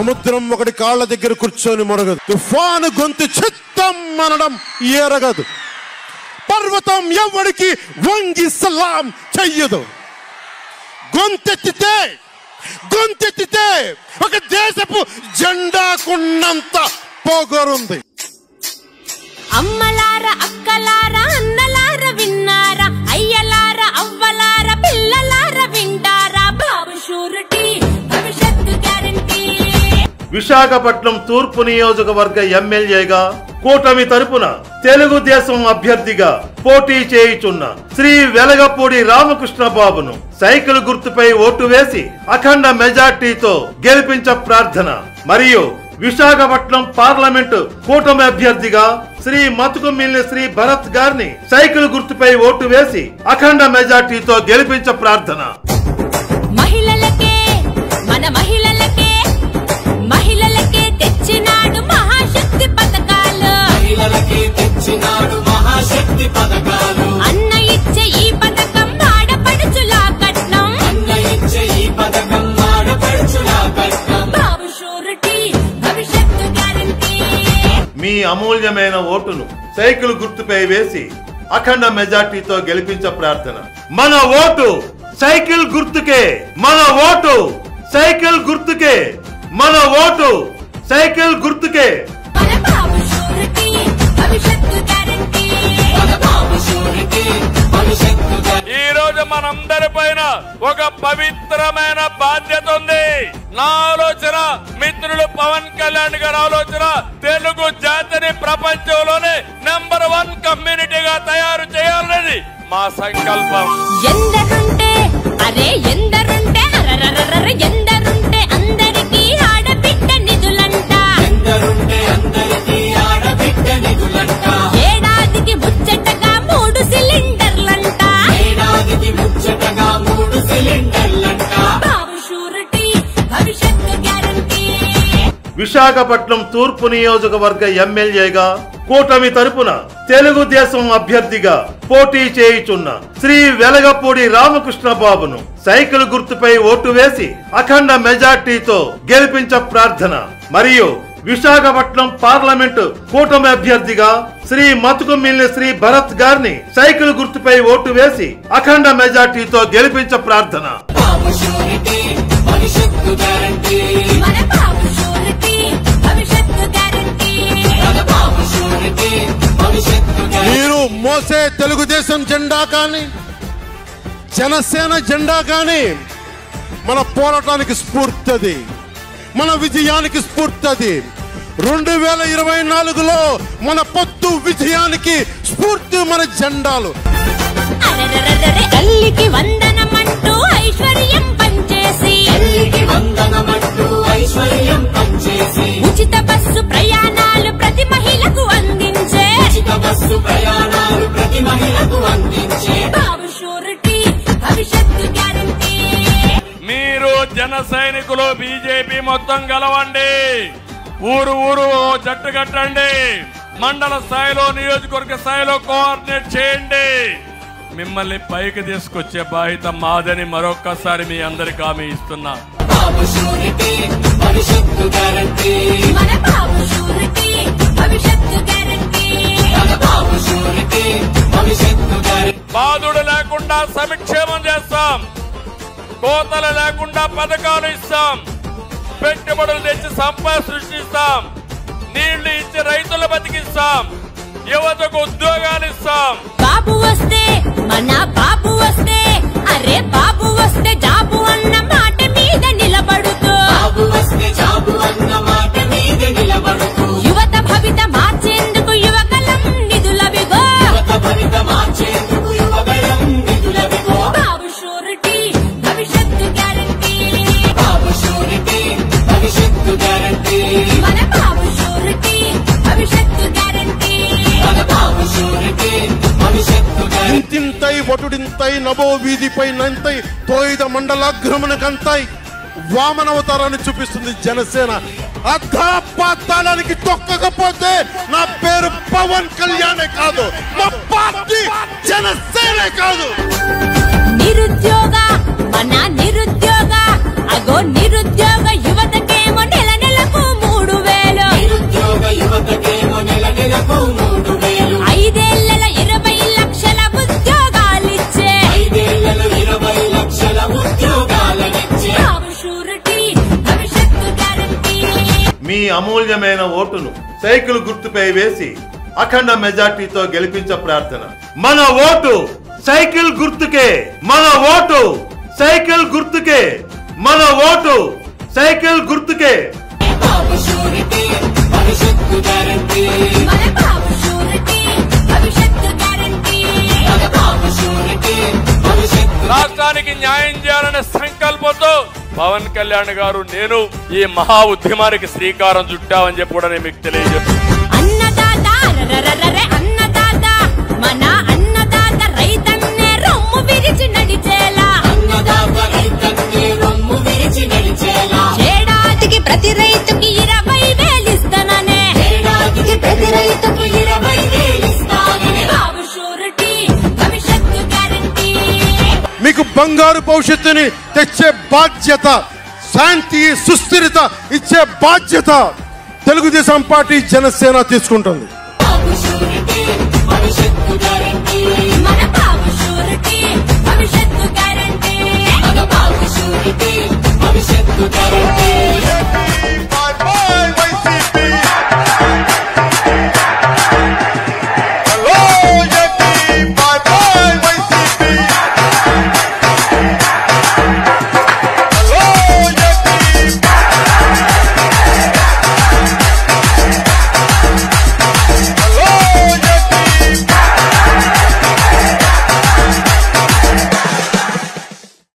సముద్రం ఒకటి కాళ్ళ దగ్గర కూర్చొని మొరగదు, తుఫాను గొంతు చిత్తం అనడం ఎరగదు, పర్వతం ఎవరికి వంగి సలాం చెయ్యదు. గొంతెత్తితే ఒక దేశపు జెండాకున్నంత పొగరుంది. అమ్మలార అక్కలార అన్నలార విన్నారా, అయ్యలార అవ్వలార పిల్లలార వింటారా, బాబు షూరిటీ భవిష్యత్తు గ్యారంటీ. విశాఖపట్నం తూర్పు నియోజకవర్గ ఎమ్మెల్యేగా కూటమి తరపున తెలుగుదేశం అభ్యర్థిగా పోటీ చేయుచున్న శ్రీ వెలగపూడి రామకృష్ణ బాబును సైకిల్ గుర్తుపై ఓటు వేసి అఖండ మెజార్టీతో గెలిపించ ప్రార్థన. మరియు విశాఖపట్నం పార్లమెంటు కూటమి అభ్యర్థిగా శ్రీ మతుకుమిల్లి శ్రీ భరత్ గారిని సైకిల్ గుర్తుపై ఓటు వేసి అఖండ మెజార్టీతో గెలిపించ ప్రార్థన. మహిళలకే మన మహిళలకే తెచ్చినాడు మహాశక్తి పథకాలు, అన్న ఇచ్చే ఈ పథకం ఆడపడుచులా కట్నం, బాబు షూరిటీ భవిష్యత్తు గ్యారంటీ. మీ అమూల్యమైన ఓటును సైకిల్ గుర్తుపై వేసి అఖండ మెజార్టీతో గెలిపించ ప్రార్థన. మన ఓటు సైకిల్ గుర్తుకే, మన ఓటు సైకిల్ గుర్తుకే, మన ఓటు సైకిల్ గుర్తుకే. ఈ రోజు మనందరి పైన ఒక పవిత్రమైన బాధ్యత ఉంది. నా ఆలోచన మిత్రులు పవన్ కళ్యాణ్ గారి ఆలోచన తెలుగు జాతిని ప్రపంచంలోనే నెంబర్ 1 కమ్యూనిటీగా తయారు చేయాలని మా సంకల్పం. ఎందరుంటే ఎందరుంటే అందరికీ ఆడబిడ్డ నిధులంట, ఏడాదికి ముచ్చటగా 3 సిలిండర్లంట, బాబు షూరిటీ భవిష్యత్తు గ్యారంటీ. విశాఖపట్నం తూర్పు నియోజకవర్గ ఎమ్మెల్యేగా కూటమి తరపున తెలుగుదేశం అభ్యర్థిగా పోటీ చేయుచున్న శ్రీ వెలగపూడి రామకృష్ణ బాబును సైకిల్ గుర్తుపై ఓటు వేసి అఖండ మెజార్టీతో గెలిపించ ప్రార్థన. మరియు విశాఖపట్నం పార్లమెంటు కూటమి అభ్యర్థిగా శ్రీ మతుకుమిల్లి శ్రీ భరత్ గారిని సైకిల్ గుర్తుపై ఓటు వేసి అఖండ మెజార్టీతో గెలిపించ ప్రార్థన. మీరు మోసే తెలుగుదేశం జెండా కానీ జనసేన జెండా కానీ మన పోరాటానికి స్ఫూర్తిది, మన విజయానికి స్ఫూర్తిది. 2024లో మన పొత్తు విజయానికి స్ఫూర్తి మన జెండాలు. తల్లికి వందనమంటూ ఐశ్వర్యం పంచేసి, ఉచిత బస్సు ప్రయాణాలు ప్రతి మహిళకు అందించే, బాబు షూరిటీ భవిష్యత్తు గ్యారంటీ. మీరు జన సైనికులు బీజేపీ మొత్తం గెలవండి, ఊరు జట్టు కట్టండి, మండల స్థాయిలో నియోజకవర్గ స్థాయిలో కోఆర్డినేట్ చేయండి. మిమ్మల్ని పైకి తీసుకొచ్చే బాధ్యత మాదని మరొక్కసారి మీ అందరికి హామీ ఇస్తున్నా. బాధుడు లేకుండా సంక్షేమం చేస్తాం, కోతలు లేకుండా పథకాలు ఇస్తాం, పెట్టుబడులు తెచ్చి సంపద సృష్టిస్తాం, నీళ్లు ఇచ్చి రైతులు బతికిస్తాం, యువతకు ఉద్యోగాలు ఇస్తాం. బాబు వస్తే మన బాబు వస్తే, అరే బాబు వస్తే జాబు అన్న మాట మీద నిలబడుతూ, యువత భవిత మార్చేందుకు యువగలం నిధులవిగో, బాబు షూరిటీ భవిష్యత్తు గ్యారంటీ. మన బాబు షూరిటీ భవిష్యత్తు గ్యారంటీ. ఇంతింతై వటుడింతై నభో వీధిపై నంతై తోయిద మండలాగ్రమణకంతై వామనవతారాన్ని చూపిస్తుంది జనసేన. అధాపాతాళానికి తొక్కకపోతే నా పేరు పవన్ కళ్యాణే కాదు, మా పార్టీ జనసేనే కాదు. నిరుద్యోగ మన నిరుద్యోగ, అగో నిరుద్యోగ యువతకేమో నెల నెల అమూల్యమైన ఓటును సైకిల్ గుర్తుపై వేసి అఖండ మెజార్టీతో గెలిపించ ప్రార్థన. మన ఓటు సైకిల్ గుర్తుకే, మన ఓటు సైకిల్ గుర్తుకే, మన ఓటు సైకిల్ గుర్తుకే. రాష్ట్రానికి న్యాయం చేయాలనే సంకల్పంతో పవన్ కళ్యాణ్ గారు నేను ఈ మహా ఉద్యమానికి శ్రీకారం చుట్టామని చెప్పి కూడా నేను మీకు తెలియజేస్తాను. ప్రతి రైతుకి 20,000 ఇస్తాననే, ప్రతి రైతుకి 20,000 ఇస్తాననే. బాబు షూరిటీ భవిష్యత్తు గ్యారంటీ. మీకు బంగారు భవిష్యత్తుని తెచ్చే బాధ్యత, శాంతి సుస్థిరత ఇచ్చే బాధ్యత తెలుగుదేశం పార్టీ జనసేన తీసుకుంటుంది.